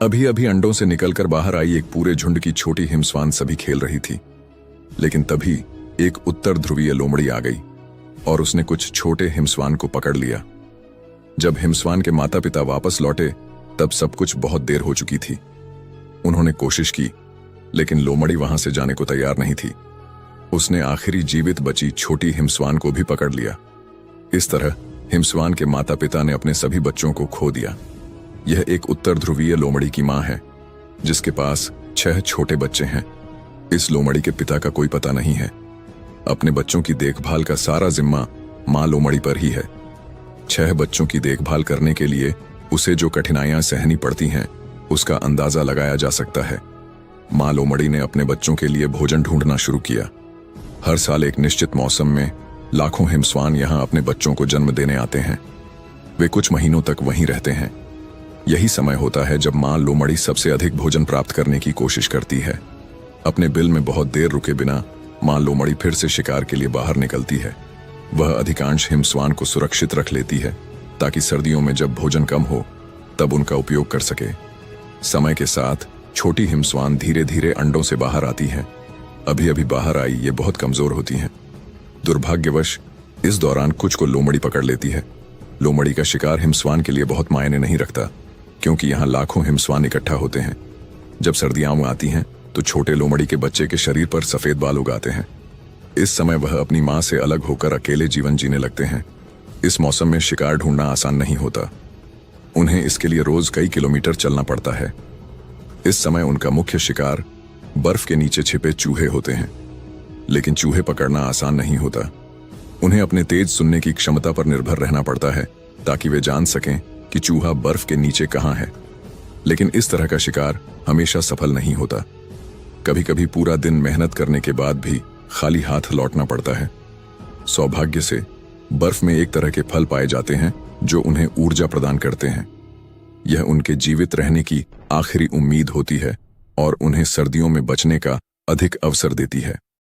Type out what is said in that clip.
अभी अभी अंडों से निकलकर बाहर आई एक पूरे झुंड की छोटी हिमस्वान सभी खेल रही थी। लेकिन तभी एक उत्तर ध्रुवीय लोमड़ी आ गई और उसने कुछ छोटे हिमस्वान को पकड़ लिया। जब हिमस्वान के माता पिता वापस लौटे तब सब कुछ बहुत देर हो चुकी थी। उन्होंने कोशिश की लेकिन लोमड़ी वहां से जाने को तैयार नहीं थी। उसने आखिरी जीवित बची छोटी हिमस्वान को भी पकड़ लिया। इस तरह हिमस्वान के माता पिता ने अपने सभी बच्चों को खो दिया। यह एक उत्तर ध्रुवीय लोमड़ी की मां है जिसके पास 6 छोटे बच्चे हैं। इस लोमड़ी के पिता का कोई पता नहीं है। अपने बच्चों की देखभाल का सारा जिम्मा मां लोमड़ी पर ही है। 6 बच्चों की देखभाल करने के लिए उसे जो कठिनाइयां सहनी पड़ती हैं उसका अंदाजा लगाया जा सकता है। मां लोमड़ी ने अपने बच्चों के लिए भोजन ढूंढना शुरू किया। हर साल एक निश्चित मौसम में लाखों हिमस्वान यहां अपने बच्चों को जन्म देने आते हैं। वे कुछ महीनों तक वहीं रहते हैं। यही समय होता है जब मां लोमड़ी सबसे अधिक भोजन प्राप्त करने की कोशिश करती है। अपने बिल में बहुत देर रुके बिना मां लोमड़ी फिर से शिकार के लिए बाहर निकलती है। वह अधिकांश हिमस्वान को सुरक्षित रख लेती है ताकि सर्दियों में जब भोजन कम हो तब उनका उपयोग कर सके। समय के साथ छोटी हिमस्वान धीरे धीरे अंडों से बाहर आती हैं। अभी अभी बाहर आई ये बहुत कमजोर होती हैं। दुर्भाग्यवश इस दौरान कुछ को लोमड़ी पकड़ लेती है। लोमड़ी का शिकार हिमस्वान के लिए बहुत मायने नहीं रखता क्योंकि यहाँ लाखों हिमस्वान इकट्ठा होते हैं। जब सर्दियां आती हैं तो छोटे लोमड़ी के बच्चे के शरीर पर सफेद बाल उगाते हैं। इस समय वह अपनी मां से अलग होकर अकेले जीवन जीने लगते हैं। इस मौसम में शिकार ढूंढना आसान नहीं होता। उन्हें इसके लिए रोज कई किलोमीटर चलना पड़ता है। इस समय उनका मुख्य शिकार बर्फ के नीचे छिपे चूहे होते हैं। लेकिन चूहे पकड़ना आसान नहीं होता। उन्हें अपने तेज सुनने की क्षमता पर निर्भर रहना पड़ता है ताकि वे जान सकें कि चूहा बर्फ के नीचे कहां है। लेकिन इस तरह का शिकार हमेशा सफल नहीं होता। कभी कभी पूरा दिन मेहनत करने के बाद भी खाली हाथ लौटना पड़ता है। सौभाग्य से बर्फ में एक तरह के फल पाए जाते हैं जो उन्हें ऊर्जा प्रदान करते हैं। यह उनके जीवित रहने की आखिरी उम्मीद होती है और उन्हें सर्दियों में बचने का अधिक अवसर देती है।